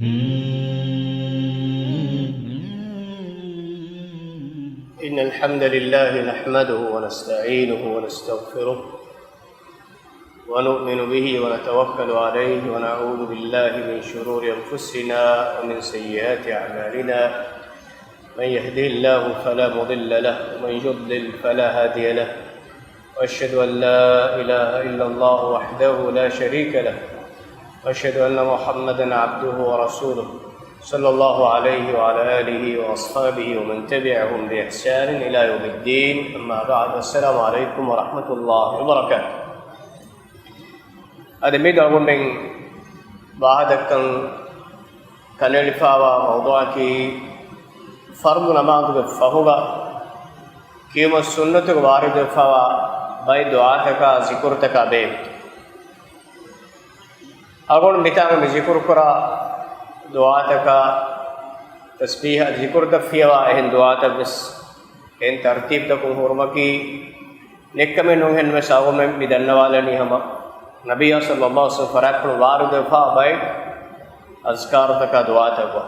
إن الحمد لله نحمده ونستعينه ونستغفره ونؤمن به ونتوكل عليه ونعوذ بالله من شرور أنفسنا ومن سيئات أعمالنا من يهده الله فلا مضل له ومن يضلل فلا هادي له وأشهد أن لا إله إلا الله وحده لا شريك له وأشهد أن محمدا عبده ورسوله صلى الله عليه وعلى آله وأصحابه ومن تبعهم بإحسان إلى يوم الدين أما بعد السلام عليكم ورحمة الله وبركاته. هذا ميدا ومن بعدكم كان لفاوا موضوعك فرض نماز فهو كيوم السنة وارد فوا باي دعاتك ذكرتك به أقول متى من ذكر كرا دعاتك thasbeeha zikr tafiywa ehen duata bes en tartib takum hurmaki nekkame non hen mes awame midannawalani hama nabiyya sallallahu alaihi wasallam farakun waru defa bay azkaar taka duata ko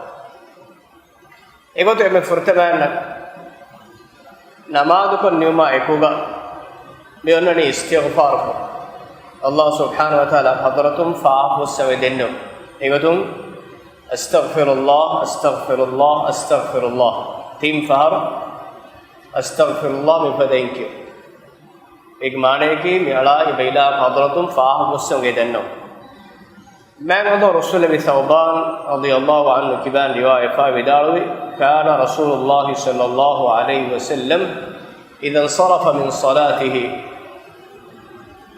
egoto eme furtabanna namaz ko niyama ekuga me onnani istighfar ko Allah subhanahu wa ta'ala hadratum fa'afu sawedenno egotum أستغفر الله أستغفر الله أستغفر الله تيم فهر أستغفر الله مفدينك إجماعنا كي ميلا يبيلا حضرتهم فاه مسلم جدنا ما نظر رسول الله ثوبان رضي الله عنه كبان رواية فاوداروي كان رسول الله صلى الله عليه وسلم إذا انصرف من صلاته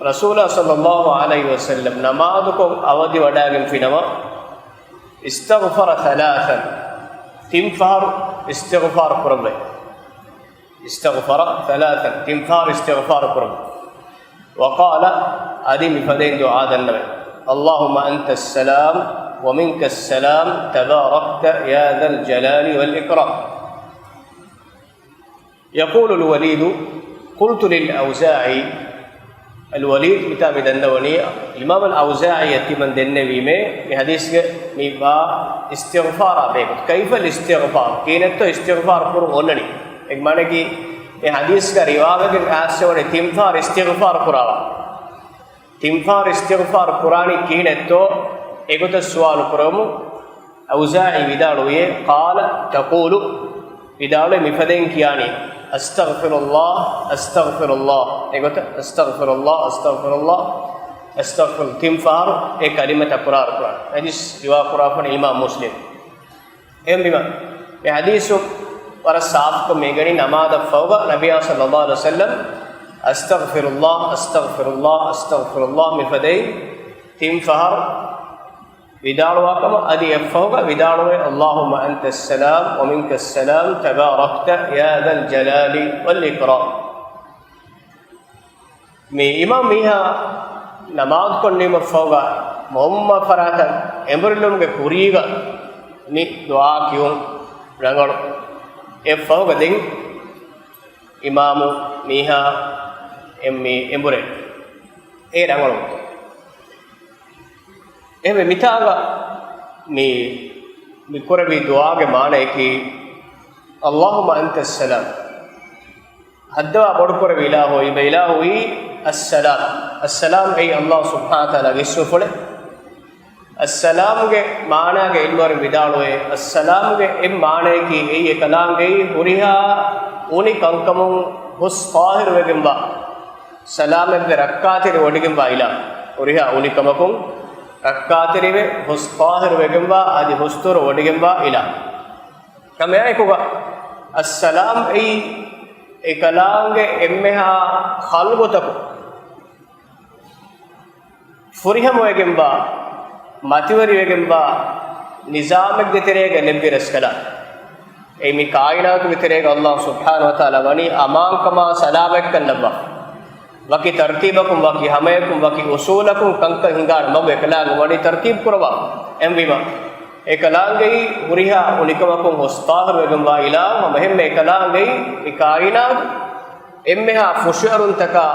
رسول الله صلى الله عليه وسلم نماذكم أودي وداعم في نما استغفر ثلاثا تنفر استغفار قربه استغفر ثلاثا تنفر استغفار قربه وقال أدم فدين دعاء النبي اللهم أنت السلام ومنك السلام تباركت يا ذا الجلال والإكرام. يقول الوليد قلت للأوزاعي الوليد متابع النونية الإمام الأوزاعي يتمن النبي में حديث में बा इस्तिग़फ़ार आबे كيف الاستغفار كينتو استغفار पर ओननी एक माने कि ये हदीस का रिवाज है कि ऐसे वाले तिमफार इस्तिग़फ़ार कुरावा तिमफार इस्तिग़फ़ार कुरानी कीनेत्तो एक तो सवाल करूँ औज़ाई विदालो ये قال تقول विदालो मिफदें कियानी अस्तग़फ़िरुल्लाह अस्तग़फ़िरुल्लाह एगोत अस्तग़फ़िरुल्लाह अस्तग़फ़िरुल्लाह अस्तग़फ़िर तिमफार एक कलिमत कुरान कुरान हदीस रिवा कुरान इमाम मुस्लिम एम बिमा ये हदीस पर साफ को मेगनी नमाज फौगा नबी सल्लल्लाहु अलैहि वसल्लम अस्तग़फ़िरुल्लाह अस्तग़फ़िरुल्लाह अस्तग़फ़िरुल्लाह मिफदे तिमफार विदालवा कम अदि यफ़ौगा विदालवे अल्लाहुम्मा अंतस सलाम व मिनकस सलाम तबारकत या ज़ल जलाली वल इकराम. में इमाम मिहा नमाज को निम फौगा मोहम्मद फरातन एमरलुम के कुरीगा नि दुआ क्यों रंगड़ ए फौगा दिन इमाम मिहा एम्मी एम्बुरे ए रंगड़ एमे मितागा मी कुरबी दुआ के माने कि अल्लाहुम्मा अंतस सलाम हद्दवा बड़कुर विला हुई अस्सलाम अस्सलाम ए अल्लाह सुब्हानहु व तआला गिस्सु फड़े अस्सलाम के माना के इल्वर विदालोए अस्सलाम के इम माने की ए कलाम के हुरिहा उनी कंकमु हुस ताहिर वेगिंबा सलाम के रक्कातिर वडिगिंबा इला हुरिहा उनी कमकु रक्कातिरिवे हुस ताहिर वेगिंबा आदि हुस्तुर वडिगिंबा इला कमे आयकुगा अस्सलाम ए कलाम के एम्मेहा खलगोतकु फुरिहम वेगिंबा मतिवरी वेगिंबा निजामक दितरेग लेब्बि रस्कला एमि कायनात वितरेग अल्लाह सुब्हानहु व तआला वनी अमांकमा सलामक कन्नबा वकी तरतीबकुम वकी हमेकुम वकी उसूलकुम कंक हिंगार मब एकलाग वनी तरतीब कुरवा एमविमा एकलाग गई हुरिहा उनिकमकुम उस्ताह वेगिंबा इला महम एकलाग गई ए कायनात एम्मेहा फुशरुन तका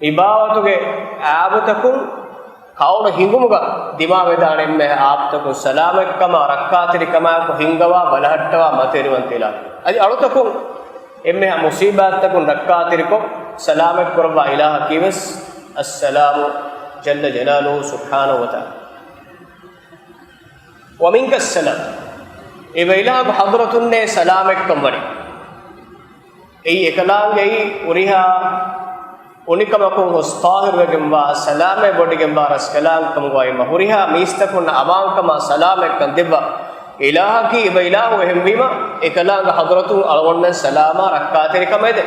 इबावतुगे आबतकुम kauna hingumuga dimage dane emme aaptaku salamekkama rakkaatiri kama ko hingawa balahattawa materiwantila adi alutakun emme musibatakun rakkaatiri ko salamek korwa ilaha kiwes assalamu jalla jalaluhu subhanahu wa ta'ala wa minka assalam eva ilaha hadratunne salamekkam wari ei ekalaange ei uriha unikamakum hostahir wegemba salame bodigem baras kalam kam goyma huriha mistakun amankama salamekkam debba ilaha ki eva ilahu ehmima ekalaange hadratun alwonna salama rakkaatiri kamede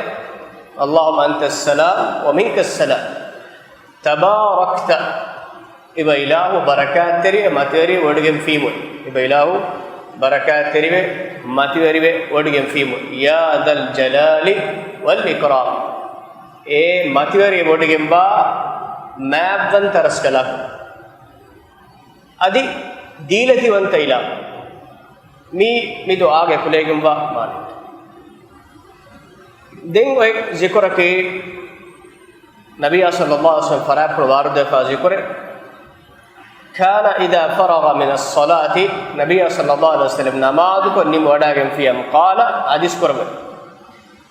allahumma antas salam wa minkas salam tabarakta eva ilahu barakateri materi bodigem fimu eva ilahu barakateri materi bodigem fimu ya dal jalali wal ikram e materi bodigem ba mabdan taraskala adi dilati wantaila mi du'a ge kulegem ba man den oy zikr ke nabiy sallallahu alaihi wasallam faraq warde fa zikr kana idha faragha min as-salati nabiy sallallahu alaihi wasallam namaz ko nim wadagem fiyam qala hadis korbe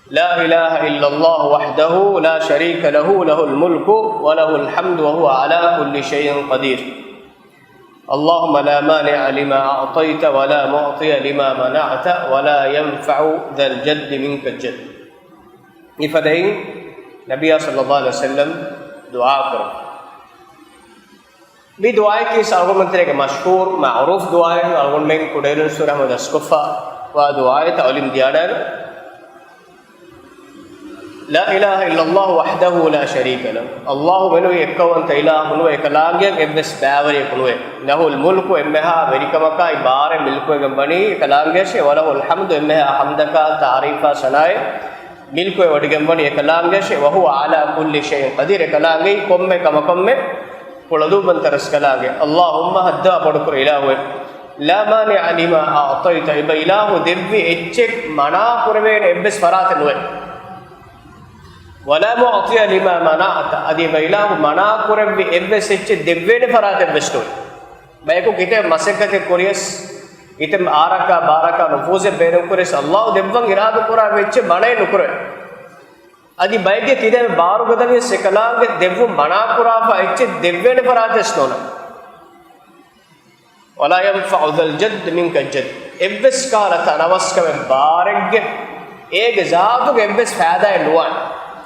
la ilaha illa allah wahdahu la sharika lahu lahul mulku wa lahul hamdu wa huwa ala kulli shay'in qadir اللهم لا مانع لما أعطيت ولا معطي لما منعت ولا ينفع ذا الجد منك الجد إفدين نبي صلى الله عليه وسلم دعاء كرم بدعاء كي سأقول من ترى مشهور معروف دعاء أقول من كدير سورة مدسكفة ودعاء تعلم ديانا لا إله إلا الله وحده لا شريك له الله منو يكون تإله منو يكلاعين إبس باور يكونوه له الملك إمها بريكمكا إبارة ملكه جنبني يكلاعين شيء وله الحمد إمها حمدكا تعريفا سناي ملكه ودجنبني يكلاعين شيء وهو على كل شيء قدير يكلاعين كم كم قلدو بنترس كلاعين اللهم هدا بدكر إلهه لا مانع لما أعطيت إبا إله دبي إتشك منا كربين إبس فرات نوه ولا معطي لما منعت ادي بيلا منا كرب ابس اچ دبين فرات بستو بيكو كيته مسكته كوريس ඊතම ආරකා බාරකා නෆෝසෙ බේරම් කුරෙස් අල්ලාහ් දෙබ්වන් ඉරාදු කුරා වෙච්ච මනේ නුකුර අදි බයිගේ තිදේ බාරු ගදගේ සකලාගේ දෙව්ව මනා කුරාපා එච්ච දෙව්වෙන පරාදස් නොන ولا ينفع ذا الجد منك الجد එබ්බස් කාලත අනවස්කම බාරෙග්ගේ ඒගේ zaatuගේ එබ්බස් ෆෑදා නුවන්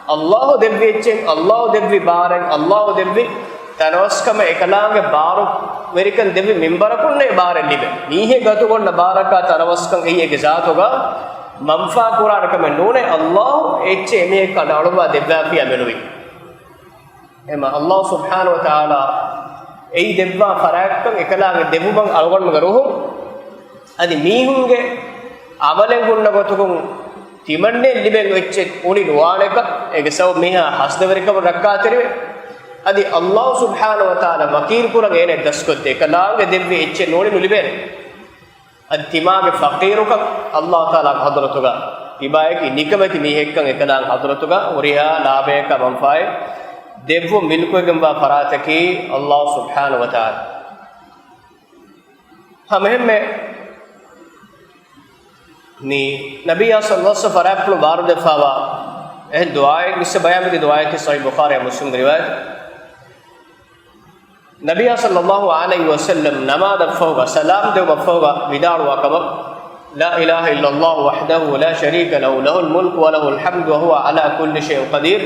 අල්ලාහ් දෙව්වෙච්චෙන් අල්ලාහ් දෙව්වි බාරෙන් අල්ලාහ් දෙව්වි තනවස්කම එකලාගේ බාරු වෙරිකන් දෙවි මින්බරකුන්නේ බාරෙන් ලිබෙ නීහෙ ගතු කොන්න බාරකා තනවස්කන් එයගේ zaatuga manfa qur'an kame nune allah ecche me ka daluwa debba fiya meluwi ema allah subhanahu wa taala ei debba farakkan ekalaage debuban algon garuhu adi mihunge amalen gunna gotukun timanne liben ecche uni nuwaneka ege saw meha hasdeverikam rakka terive adi allah subhanahu wa taala makir kurang ene daskotte ekalaage debbi ecche noni nuliben adi timage faqiruka allah taala hadratuga tibayeki nikamati mihekkan ekalang hadratuga uriha labeka manfae devvu milkuegamba farataki allah subhanahu wa taala hamemme ni nabiyya sallallahu alaihi wasallam faraplu barde fawa eh duae misse bayamidi duae ki sahih bukhari muslim riwayat nabiyya sallallahu alaihi wasallam namaz afawga salam de afawga vidalu akaba la ilaha illa allah wahdahu la sharika lahu lahul mulku wa lahul hamdu wa huwa ala kulli shay'in qadir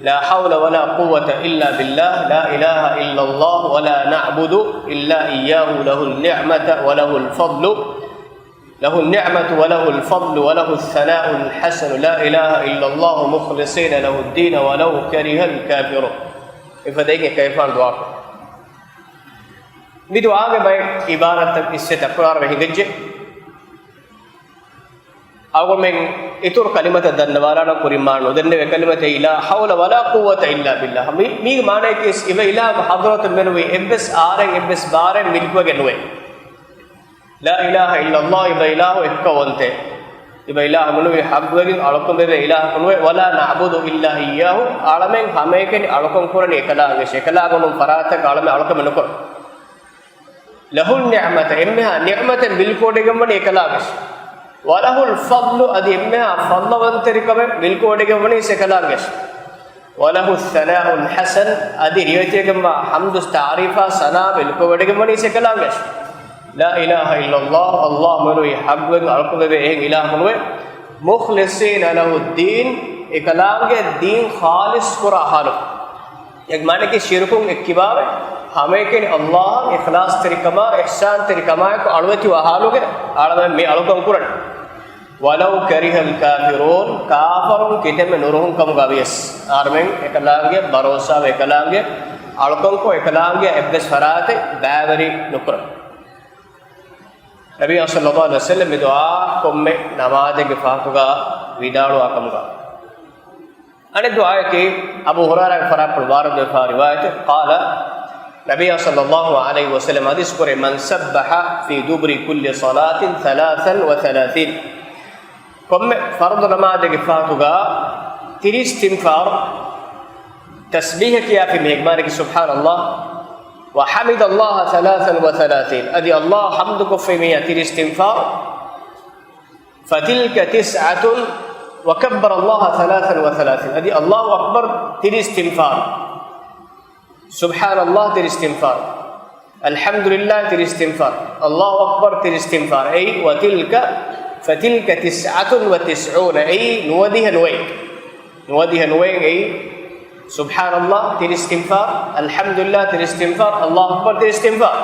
la hawla wa la quwwata illa billah la ilaha illa allah wa la na'budu illa iyyahu lahul ni'matu wa lahul fadlu له النعمة وله الفضل وله الثناء الحسن لا إله إلا الله مخلصين له الدين ولو كره الكافرون إفدائك كيفان دعاء بدعاء باي عبارة इससे तकरार वही गज्जे أول من इतुर कलिमत दन्नवारा न कुरिमान उदन्ने वे कलिमत इला हौला वला कुव्वत इल्ला बिल्लाह मी माने कि इस इला हज़रत मेनवे एब्बस आरें एब्बस बारें मिलको के नुए لا إله إلا الله إلا إله إكوانته iba ilah munuwi haqwagin alokon bebe ilah kunwe wala na'budu illa iyyahu alamen hameken alokon korani ekalaage shekalagonum farata alame alokon menukor lahul ni'mata emmeha ni'matan bil kodegamani ekalaage walahul fadlu adi emmeha fadlawanterikame bil kodegamani sekalaage walahu thana'ul hasan adi riwayategama hamdus ta'rifa sana bil kodegamani sekalaage la ilaha illallah allah munuwi haqwagin alokon bebe ehn ilah kunwe mukhlisina lahu ad-din ekalaage din khalis kura halu ek mane ki shirkun ekkibawe hameken allah ikhlas tarikama ihsan tarikama ko alwati wa haluge alame me alukam kuran walau karihal kafirun kafirun kitame nuruhum kam gavies armen ekalaage barosa ekalaage alukam ko ekalaage ebbes farate bavari nukra Nabi sallallahu alaihi wasallam dua komme namaz ke faatuga vidalu akamuga ane dua ke Abu Hurairah fara pulwar de riwayat qala Nabi sallallahu alaihi wasallam hadis kore man sabbaha fi dubri kulli salatin 33 komme fard namaz ke faatuga 30 istighfar tasbih kiya fi mehman ki subhanallah وحمد الله 33 ادي الله حمدك في 100 استغفار فتلك 9 وكبر الله 33 ادي الله اكبر 3 استغفار سبحان الله 3 استغفار الحمد لله 3 استغفار الله اكبر 3 استغفار اي فتلك 99 اي نوديها نوين اي سبحان الله تري استغفار الحمد لله تري استغفار الله اكبر تري استغفار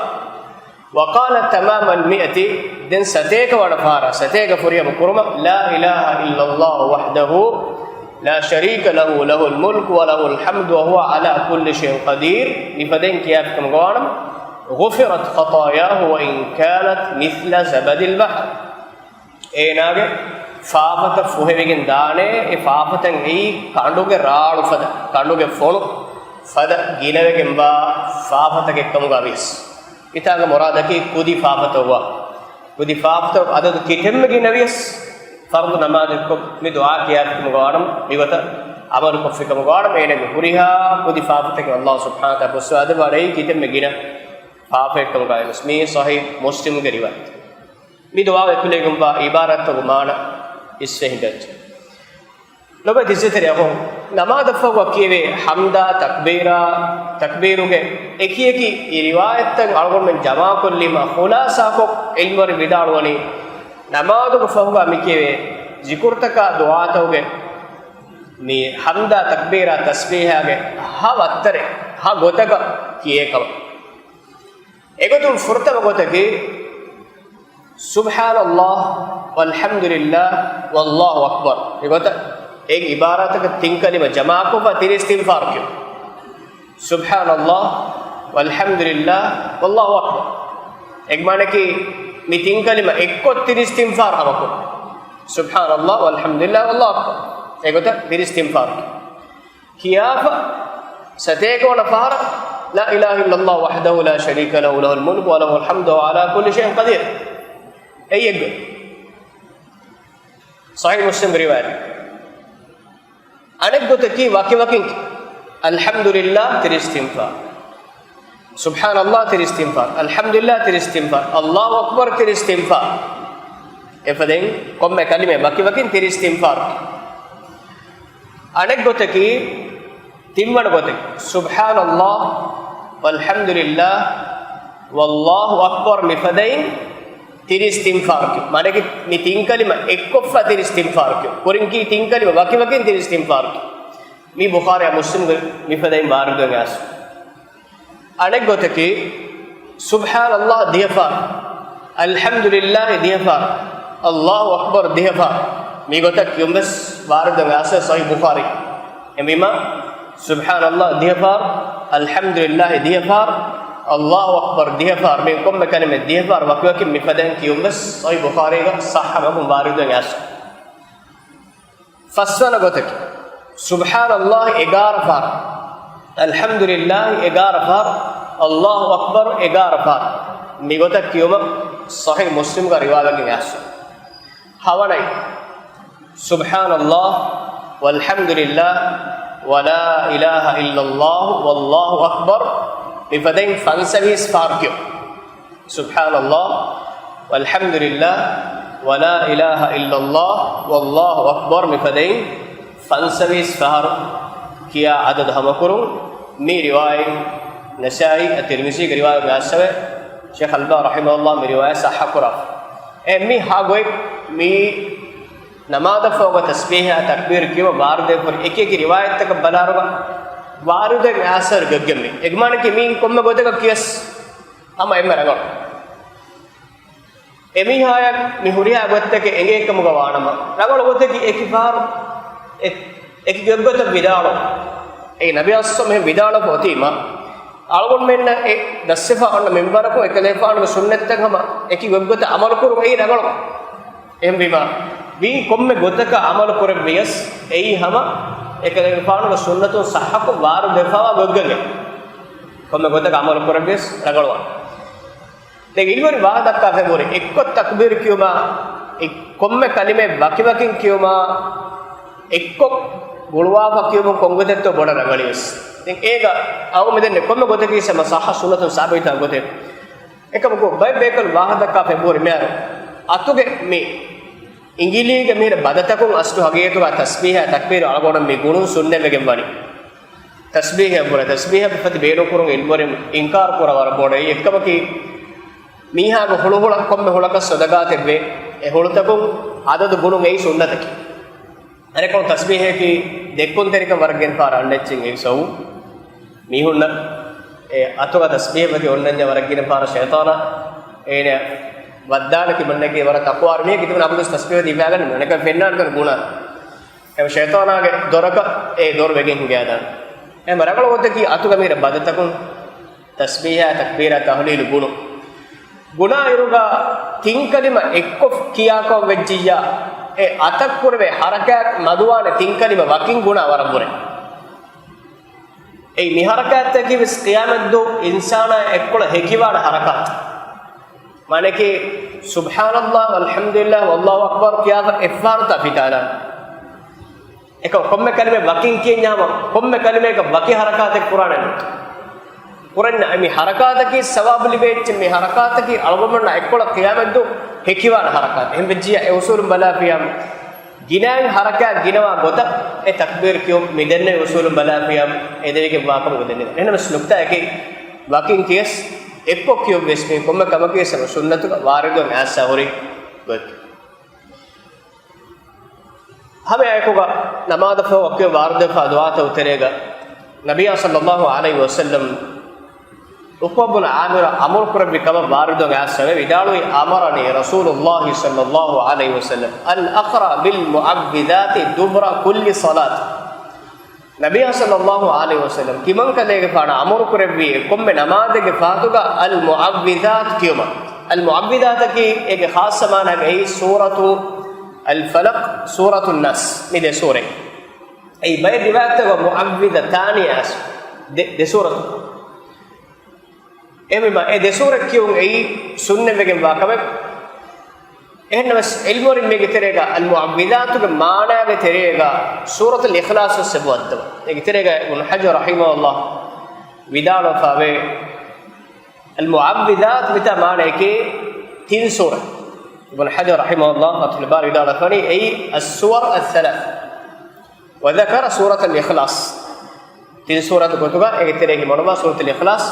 وقال تمام ال100 دين ستيك ودفارا ستيك فريا بكرما لا اله الا الله وحده لا شريك له له الملك وله الحمد وهو على كل شيء قدير لفدين كيافكم غوانم غفرت خطاياه وان كانت مثل زبد البحر اي ناگه faafata fuhevegen daane e faafatan ei kanduge raalu fada kanduge fonu fada ginavegen ba faafata ke kamu gavis itaga muradaki kudi faafata wa kudi faafata adadu kitemme ginavis fardu namaz ko me dua kiyat kum gaanam igota amaru ko fikam gaanam ene me huriha kudi faafata ke Allah subhanahu wa ta'ala poswade barei kitemme gina faafe kam gaanus me sahih muslim ge riwayat me dua ekulegum ba ibarat ko maana isfehindaj lobe dizzetere aho namaz afwa kiwe hamda takbiruge ekiyeki e riwayat tan algon men jama kollima khulasa ko ilmor vidalwani namaz ko fahwa mikiwe zikr taka dua tawge me hamda takbira tasbeeha ge ha wattare ha gotaka kiyekam egotum furtama gotake subhanallah walhamdulillah wallahu akbar egota ek ibarat ka tin kalima jama ko ba 30 istighfar kyo subhanallah walhamdulillah wallahu akbar ek mane ki mi tin kalima ekko 30 istighfar hamako subhanallah walhamdulillah wallahu akbar egota 30 istighfar kiyafa sateko na fara la ilaha illallah wahdahu la sharika lahu lahul mulku wa lahul hamdu wa ala kulli shay'in qadir ayeg sahih muslim riwayat anek gote ki wakin alhamdulillah 30 istighfar subhanallah 30 istighfar alhamdulillah 30 istighfar allahu akbar 30 istighfar efaden komme kalime wakin 30 istighfar anek gote ki timman gote subhanallah walhamdulillah wallahu akbar mifadain 30 istighfar kyo mane ki mi tin kalima ekkoffa 30 istighfar kyo korin ki tin kalima wakin 30 istighfar kyo mi bukhari muslim mi fadai mardo gas anek gote ki subhanallah dihafar alhamdulillah dihafar allahu akbar dihafar mi gote kyumbes mardo gas sahih bukhari emima subhanallah dihafar alhamdulillah dihafar Allahu akbar dihafar me kom me kalime dihafar wakwakim mi fadan kiyumbes sahih bukhari ga sahaba mubarak ngas fasana gotak subhanallah 11 far alhamdulillah 11 far Allahu akbar 11 far mi gotak kiyuma sahih muslim ga riwayat ngas hawanai subhanallah walhamdulillah wala ilaha illallah wallahu akbar mifadain fansavis farkyo subhanallah walhamdulillah wala ilaha illallah wallahu akbar mifadain fansavis far kiya adad hamakurun mi riwayat nasai at-tirmidhi ki riwayat mein asave Sheikh Albani rahimahullah mi riwayat sahha kura mi hagoy mi नमाज़ फ़ोगा तस्बीह तकबीर कियो वारदे पर एक एक रिवायत तक बलारुगा वारदे आसर गग्गम में एगमान की मी कोम्मे गोते का कियस हम एम्मे रगड़ एमी हाया मिहुरिया गोते के एंगे कम गवाणम रगड़ गोते की एक बार एक गग्गत विदालो ए नबी अस्सम में विदालो होती मां आलगुन में न एक दस्सिफा और मेंबर को एक लेफान को सुन्नत तक हम एक गग्गत अमल करो ए रगड़ एम बीमा वी कोम्मे गोतक अमल कुरबियस एई हम एक फानु सुन्नतु सहक वार देफावा गोग्गगे कोम्मे गोतक अमल कुरबियस रगड़वा लेकिन इल्वर वाद का है बोरे एक तकबीर क्योंमा एक कोम्मे कलिमे बाकी बाकी क्योंमा एक गुणवा क्यों कोंगते तो बड़ा रगड़ियस लेकिन एक आओ में देने कोम्मे गोतक की सम सह सुन्नतु साबित गोते एक हमको भाई बेकल वाद का है बोरे मैं अतुगे में इंगिलीगे मेरे बदतकुं अस्तु हगेतु का तस्बीह तकबीर अलगोण मी गुणु सुन्ने में गेम्बनी तस्बीह बुरा तस्बीह बफत बेरो कुरुं इल्बरे इंकार कुरा वर बोडे एकबकी मीहा गो हुळु हुळ कोम्मे हुळक सदगाते बे ए हुळतकुं आदद गुणु एई सुन्नतकी अरे को तस्बीह की देखुन तेरिक वर्गेन पार अंडेचिंग ए सौ मीहुन्न ए अतुगा तस्बीह बकी ओन्नंज वर्गेन पार शैतान एने वद्दानकी मन्ने की वर तकवार में कितने आपको तस्बीह दिव्यागन मैंने का फेन्ना कर गुना ए शैतान आगे दोरक ए दोर वेगे गया था ए मरगल होते कि अतु का मेरे बदतकुं तस्बीह तकबीर तहलील गुना इरुगा तिंकलिम एक्को किया को वेज्जिया ए अतक पुरवे हरकत मधुवाने तिंकलिम वकिंग गुना वरबुरे ए नि हरकत की विस क़ियामत दो इंसान एक्को हेकिवान हरकत माने कि सुब्हानल्लाह वल्हम्दुलिल्लाह वल्लाहु अकबर क्या इफ़ार तफिताला एक कोम्मे कलमे वकिंग के न्याम कोम्मे कलमे का वकी हरकत कुरान कुरान अमी हरकत की सवाब लिबेच में हरकत की अलगमन एक्कोल क़ियामत दो हेकिवान हरकत हम बजिया ए उसूल बला फियम गिनांग हरकत गिनवा गोता ए तकबीर क्यों मिदन्ने उसूल बला फियम ए देवी के वाकम गोदने ने बस नुक्ता है कि वकिंग केस एको क्यों बेस्मे कोम्मे कमके सब सुन्नत का वारदो नासा होरी गोत हमें आएगा नमाज फो क्यों वारदो फा दुआ तो उतरेगा नबी सल्लल्लाहु अलैहि वसल्लम उक़बुल आमिर अमर पर भी कब वारदो नासा वे विदालु अमरनी रसूलुल्लाह सल्लल्लाहु अलैहि वसल्लम अन अक़रा बिल मुअव्विदाति दुबरा कुल्ली सलात नबी सल्लल्लाहु अलैहि वसल्लम किमन कलेगे फाना अमर कुरबी कोम्मे नमाज के फातुगा अल मुअव्विदात क्योमा अल मुअव्विदात की एक खास समान है गई सूरतु अल फलक सूरतुन नस मिले सूरे ए बे रिवायत को मुअव्विदातानी अस दे सूरत एमे ए दे सूरत क्यों ए सुनने में वाकबे एहनवस इल्मोर में गितरेगा अल मुअव्विदात के माना के तेरेगा सूरत अल इखलास से बुअत्तव एक तेरेगा इब्न हजर रहमहुल्लाह विदाल फावे अल मुअव्विदात बिता माने के तीन सूरत इब्न हजर रहमहुल्लाह फतहुल बारी विदाल फनी ए अस्सूर अल-सलास व ذكر सूरत अल इखलास तीन सूरत को तो एक तेरेगी मनवा सूरत अल इखलास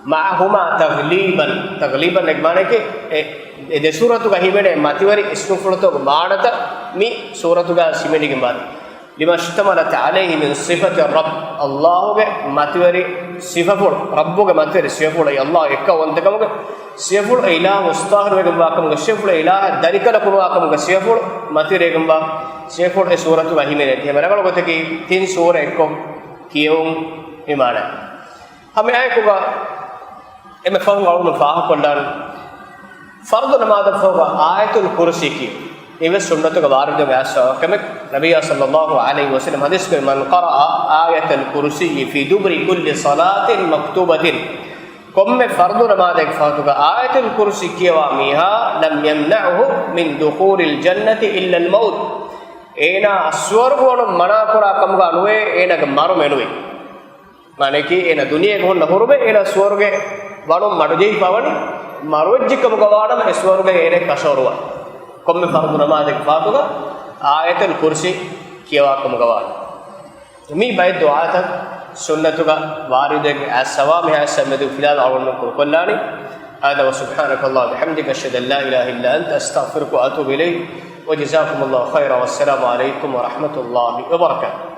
माहुमा तगलीबन एक माने के दे सूरत का हिमेने मातिवरी इस्नुफुलतो मानत मी सूरत का सिमेनी के बाद लिमा शुतमलत अलैहि मिन सिफत रब अल्लाह के मातिवरी सिफफुल रब्बो के मातिवरी सिफफुल अल्लाह एक वंतकम के सिफफुल इलाह मुस्ताहर वे गंबाकम के सिफफुल इलाह दरिकल कुवाकम के सिफफुल मातिवरी गंबा सिफफुल ए सूरत का हिमेने थे मेरा को कि तीन सूर एक को कियों हिमाना हमें आए को एमे फहम गाउन फाह कोल्लान फर्द नमाज फोगा आयतुल कुर्सी की इवे सुन्नत का वारद में ऐसा कम नबी सल्लल्लाहु अलैहि वसल्लम हदीस में मन क़रा आयतुल कुर्सी फी दुबरी कुल्ली सलातिन मक्तूबतिन कम में फर्द नमाज एक फातुगा आयतुल कुर्सी किया मीहा लम यमनअहु मिन दुखूलिल जन्नति इल्ला अल मौत ඒනා ස්වර්ගවන මනාකරා කමුග අනුවේ ඒනක මරු මෙනුවේ माने कि एना दुनिया को नहुरबे एना स्वर्गे वाणो मडजेई पवनी मरोज्जिकम गवाडम स्वर्गे एने कशोरवा कोम्मे फर्दु नमाज के फातुगा आयतल कुर्सी कियावाकम गवाड मी बाय दुआ तक सुन्नतुगा वारिदे के असवा में असमदु फिलहाल अवन को कोल्लानी هذا وسبحانك الله وبحمدك اشهد ان لا اله الا انت استغفرك واتوب اليك وجزاكم الله خيرا والسلام عليكم ورحمه الله وبركاته.